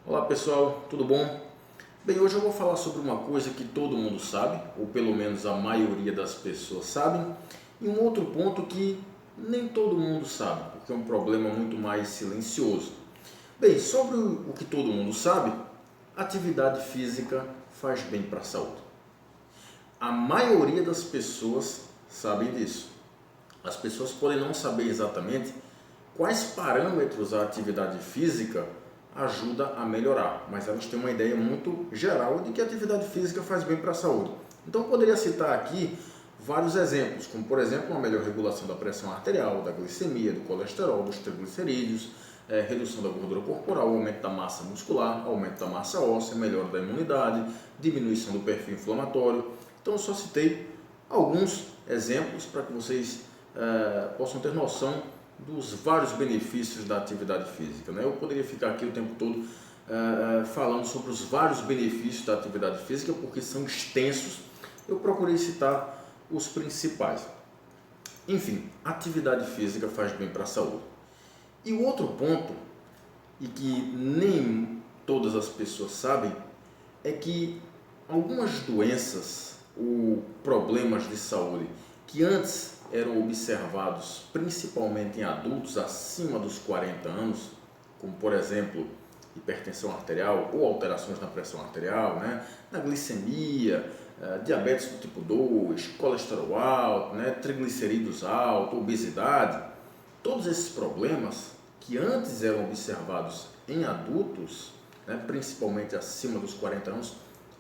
Olá pessoal, tudo bom? Bem, hoje eu vou falar sobre uma coisa que todo mundo sabe, ou pelo menos a maioria das pessoas sabem, e um outro ponto que nem todo mundo sabe, porque é um problema muito mais silencioso. Bem, sobre o que todo mundo sabe, atividade física faz bem para a saúde. A maioria das pessoas sabem disso. As pessoas podem não saber exatamente quais parâmetros a atividade física ajuda a melhorar, mas elas têm uma ideia muito geral de que a atividade física faz bem para a saúde. Então eu poderia citar aqui vários exemplos, como por exemplo uma melhor regulação da pressão arterial, da glicemia, do colesterol, dos triglicerídeos, redução da gordura corporal, aumento da massa muscular, aumento da massa óssea, melhora da imunidade, diminuição do perfil inflamatório. Então eu só citei alguns exemplos para que vocês possam ter noção dos vários benefícios da atividade física. Eu poderia ficar aqui o tempo todo falando sobre os vários benefícios da atividade física, porque são extensos. Eu procurei citar os principais. Enfim, atividade física faz bem para a saúde. E o outro ponto, e que nem todas as pessoas sabem, é que algumas doenças ou problemas de saúde que antes eram observados principalmente em adultos acima dos 40 anos, como por exemplo hipertensão arterial ou alterações na pressão arterial, na glicemia, diabetes do tipo 2, colesterol alto, triglicerídeos altos, obesidade. Todos esses problemas que antes eram observados em adultos, principalmente acima dos 40 anos,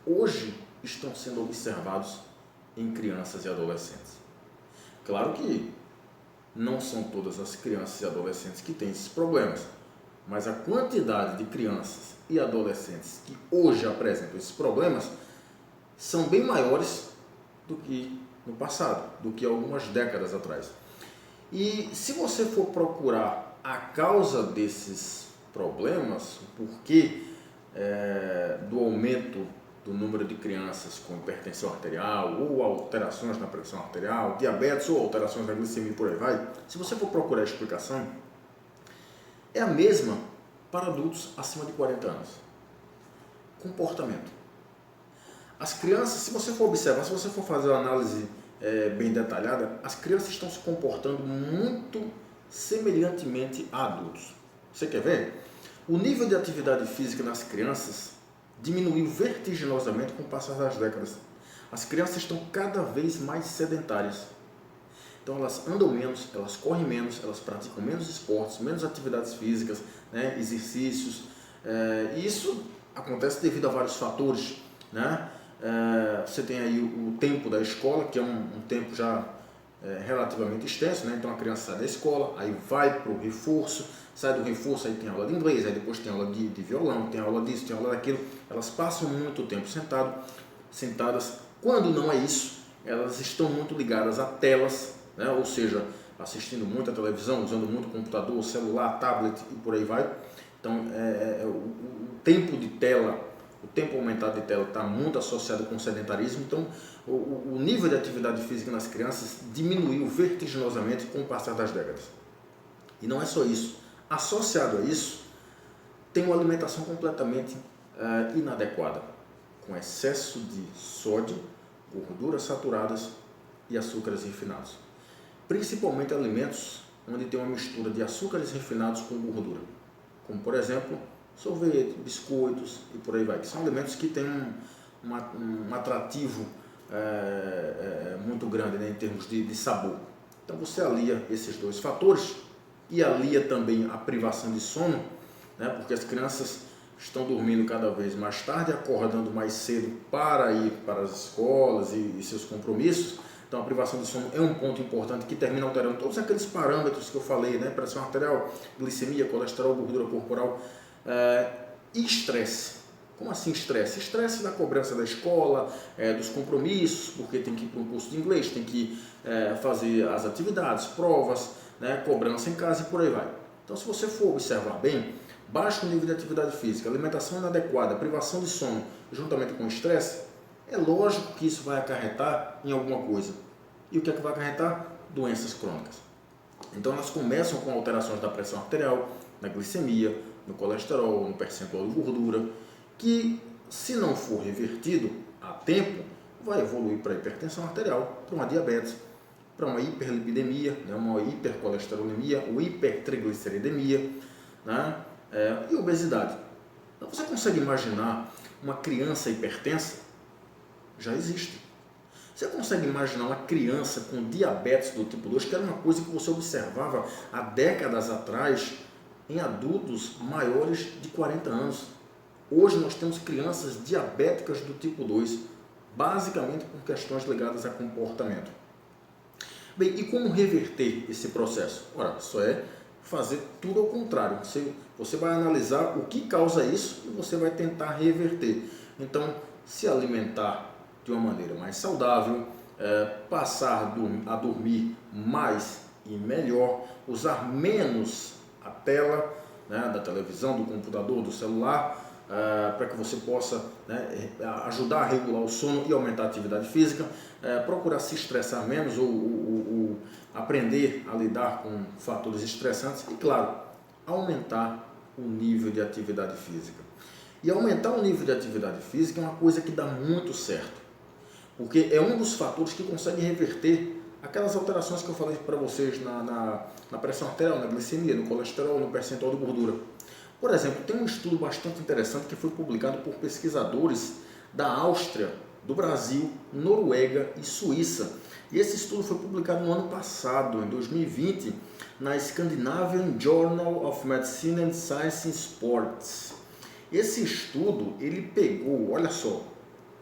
hoje estão sendo observados em crianças e adolescentes. Claro que não são todas as crianças e adolescentes que têm esses problemas, mas a quantidade de crianças e adolescentes que hoje apresentam esses problemas são bem maiores do que no passado, do que algumas décadas atrás. E se você for procurar a causa desses problemas, o porquê do aumento do número de crianças com hipertensão arterial ou alterações na pressão arterial, diabetes ou alterações na glicemia e por aí vai, se você for procurar a explicação, é a mesma para adultos acima de 40 anos. Comportamento. As crianças, se você for observar, se você for fazer uma análise bem detalhada, as crianças estão se comportando muito semelhantemente a adultos. Você quer ver? O nível de atividade física nas crianças diminuiu vertiginosamente com o passar das décadas. As crianças estão cada vez mais sedentárias. Então elas andam menos, elas correm menos, elas praticam menos esportes, menos atividades físicas, exercícios. E isso acontece devido a vários fatores. Você tem aí o tempo da escola, que é um tempo já relativamente extenso, então a criança sai da escola, aí vai para o reforço, sai do reforço, aí tem aula de inglês, aí depois tem aula de violão, tem aula disso, tem aula daquilo. Elas passam muito tempo sentadas. Quando não é isso, elas estão muito ligadas a telas, ou seja, assistindo muito a televisão, usando muito computador, celular, tablet e por aí vai. Então, o tempo de tela, o tempo aumentado de tela está muito associado com o sedentarismo. Então, o nível de atividade física nas crianças diminuiu vertiginosamente com o passar das décadas. E não é só isso. Associado a isso, tem uma alimentação completamente inadequada, com excesso de sódio, gorduras saturadas e açúcares refinados. Principalmente alimentos onde tem uma mistura de açúcares refinados com gordura, como por exemplo sorvete, biscoitos e por aí vai, que são alimentos que têm um atrativo muito grande, em termos de sabor. Então você alia esses dois fatores e alia também a privação de sono, porque as crianças estão dormindo cada vez mais tarde, acordando mais cedo para ir para as escolas e seus compromissos. Então a privação de sono é um ponto importante que termina alterando todos aqueles parâmetros que eu falei, pressão arterial, glicemia, colesterol, gordura corporal e estresse. Como assim estresse? Estresse da cobrança da escola, dos compromissos, porque tem que ir para um curso de inglês, tem que fazer as atividades, provas, cobrança em casa e por aí vai. Então, se você for observar bem, baixo nível de atividade física, alimentação inadequada, privação de sono, juntamente com estresse, é lógico que isso vai acarretar em alguma coisa. E o que é que vai acarretar? Doenças crônicas. Então, elas começam com alterações da pressão arterial, da glicemia, no colesterol, no percentual de gordura, que se não for revertido a tempo, vai evoluir para hipertensão arterial, para uma diabetes, para uma hiperlipidemia, né, uma hipercolesterolemia ou hipertrigliceridemia, né, e obesidade. Então, você consegue imaginar uma criança hipertensa? Já existe. Você consegue imaginar uma criança com diabetes do tipo 2, que era uma coisa que você observava há décadas atrás em adultos maiores de 40 anos? Hoje nós temos crianças diabéticas do tipo 2, basicamente por questões ligadas a comportamento. Bem, e como reverter esse processo? Ora, só é fazer tudo ao contrário. Você vai analisar o que causa isso e você vai tentar reverter. Então, se alimentar de uma maneira mais saudável, passar a dormir mais e melhor, usar menos a tela, né, da televisão, do computador, do celular, para que você possa, né, ajudar a regular o sono e aumentar a atividade física, procurar se estressar menos ou aprender a lidar com fatores estressantes e, claro, aumentar o nível de atividade física. E aumentar o nível de atividade física é uma coisa que dá muito certo, porque é um dos fatores que consegue reverter aquelas alterações que eu falei para vocês na pressão arterial, na glicemia, no colesterol, no percentual de gordura. Por exemplo, tem um estudo bastante interessante que foi publicado por pesquisadores da Áustria, do Brasil, Noruega e Suíça. E esse estudo foi publicado no ano passado, em 2020, na Scandinavian Journal of Medicine and Science in Sports. Esse estudo, ele pegou, olha só,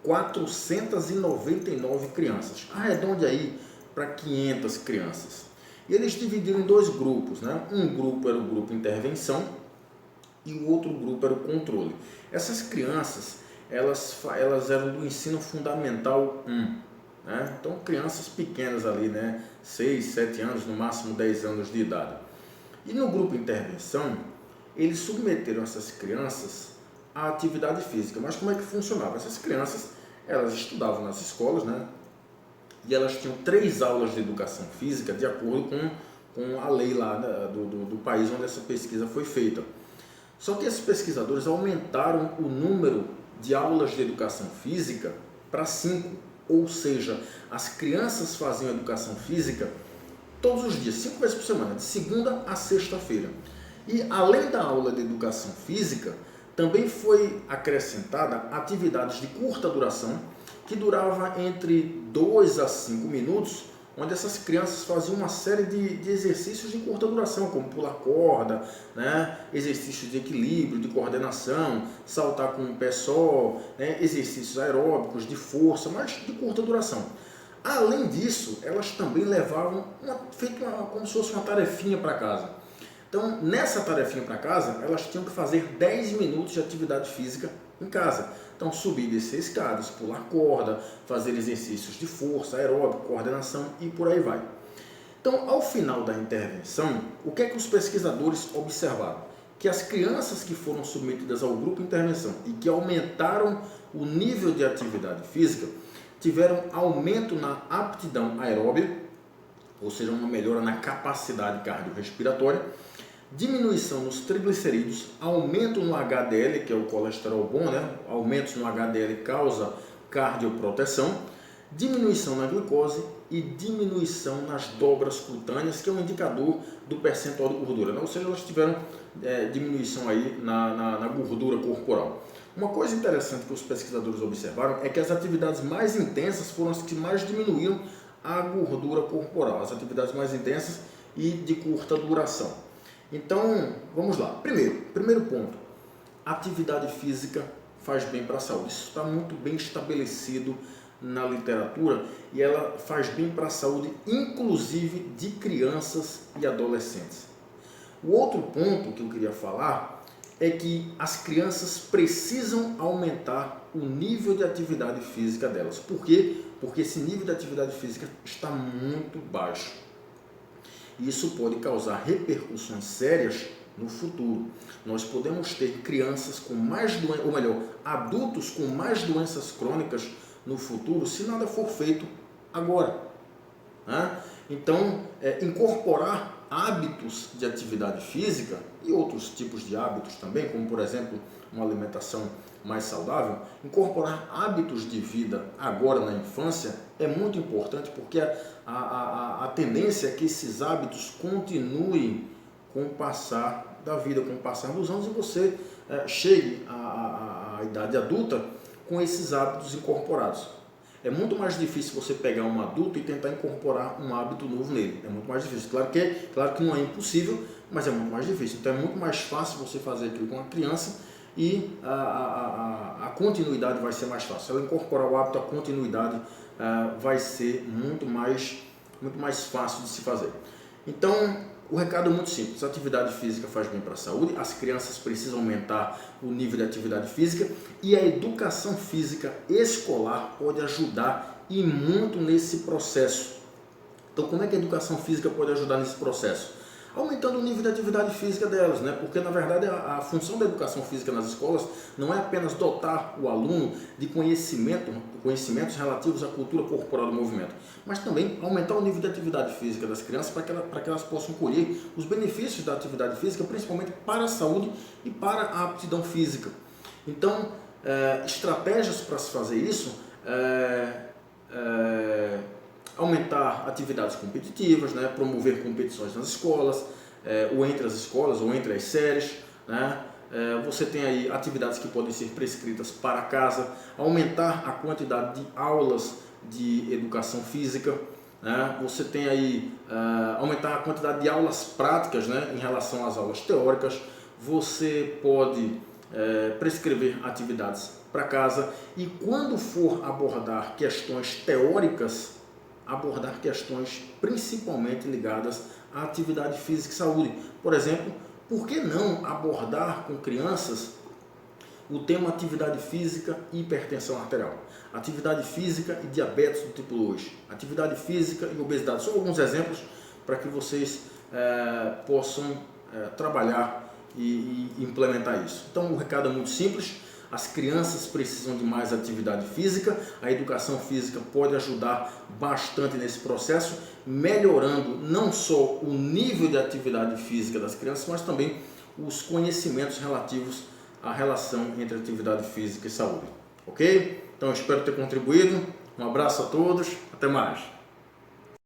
499 crianças, arredonde aí para 500 crianças. E eles dividiram em dois grupos, né? Um grupo era o grupo intervenção e o outro grupo era o controle. Essas crianças, elas eram do ensino fundamental 1, né? Então, crianças pequenas ali, né? 6, 7 anos, no máximo 10 anos de idade. E no grupo intervenção, eles submeteram essas crianças à atividade física. Mas como é que funcionava? Essas crianças, elas estudavam nas escolas, né? E elas tinham 3 aulas de educação física de acordo com a lei lá do país onde essa pesquisa foi feita. Só que esses pesquisadores aumentaram o número de aulas de educação física para 5, ou seja, as crianças faziam educação física todos os dias, 5 vezes por semana, de segunda a sexta-feira. E além da aula de educação física, também foi acrescentada atividades de curta duração, que durava entre 2 a 5 minutos, onde essas crianças faziam uma série de exercícios de curta duração, como pular corda, né? Exercícios de equilíbrio, de coordenação, saltar com um pé só, né? Exercícios aeróbicos, de força, mas de curta duração. Além disso, elas também levavam, como se fosse uma tarefinha para casa. Então, nessa tarefinha para casa, elas tinham que fazer 10 minutos de atividade física em casa. Então, subir e descer escadas, pular corda, fazer exercícios de força, aeróbico, coordenação e por aí vai. Então, ao final da intervenção, o que é que os pesquisadores observaram? Que as crianças que foram submetidas ao grupo de intervenção e que aumentaram o nível de atividade física, tiveram aumento na aptidão aeróbica, ou seja, uma melhora na capacidade cardiorrespiratória, diminuição nos triglicerídeos, aumento no HDL, que é o colesterol bom, né? Aumentos no HDL causa cardioproteção, diminuição na glicose e diminuição nas dobras cutâneas, que é um indicador do percentual de gordura, né? Ou seja, elas tiveram diminuição aí na gordura corporal. Uma coisa interessante que os pesquisadores observaram é que as atividades mais intensas foram as que mais diminuíram a gordura corporal, as atividades mais intensas e de curta duração. Então, vamos lá. Primeiro ponto, atividade física faz bem para a saúde. Isso está muito bem estabelecido na literatura e ela faz bem para a saúde, inclusive de crianças e adolescentes. O outro ponto que eu queria falar é que as crianças precisam aumentar o nível de atividade física delas. Por quê? Porque esse nível de atividade física está muito baixo. Isso pode causar repercussões sérias no futuro. Nós podemos ter crianças com mais doenças, ou melhor, adultos com mais doenças crônicas no futuro, se nada for feito agora. Né? Então, incorporar hábitos de atividade física e outros tipos de hábitos também, como por exemplo uma alimentação mais saudável, incorporar hábitos de vida agora na infância é muito importante, porque a tendência é que esses hábitos continuem com o passar da vida, com o passar dos anos, e você chegue à idade adulta com esses hábitos incorporados. É muito mais difícil você pegar um adulto e tentar incorporar um hábito novo nele. É muito mais difícil. Claro que não é impossível, mas é muito mais difícil. Então é muito mais fácil você fazer aquilo com a criança e a continuidade vai ser mais fácil. Se ela incorporar o hábito, a continuidade vai ser muito mais fácil de se fazer. Então, o recado é muito simples: a atividade física faz bem para a saúde, as crianças precisam aumentar o nível de atividade física e a educação física escolar pode ajudar e muito nesse processo. Então, como é que a educação física pode ajudar nesse processo? Aumentando o nível de atividade física delas, né? Porque na verdade a função da educação física nas escolas não é apenas dotar o aluno de conhecimentos relativos à cultura corporal do movimento, mas também aumentar o nível de atividade física das crianças para que elas possam colher os benefícios da atividade física, principalmente para a saúde e para a aptidão física. Então, estratégias para se fazer isso aumentar atividades competitivas, né? Promover competições nas escolas, ou entre as escolas, ou entre as séries, né? Você tem aí atividades que podem ser prescritas para casa, aumentar a quantidade de aulas de educação física, né? Você tem aí aumentar a quantidade de aulas práticas, né? Em relação às aulas teóricas. Você pode prescrever atividades para casa e, quando for abordar questões teóricas, abordar questões principalmente ligadas à atividade física e saúde. Por exemplo, por que não abordar com crianças o tema atividade física e hipertensão arterial, atividade física e diabetes do tipo 2, atividade física e obesidade? São alguns exemplos para que vocês possam trabalhar e implementar isso. Então o recado é muito simples: as crianças precisam de mais atividade física, a educação física pode ajudar bastante nesse processo, melhorando não só o nível de atividade física das crianças, mas também os conhecimentos relativos à relação entre atividade física e saúde. Ok? Então, espero ter contribuído. Um abraço a todos, até mais.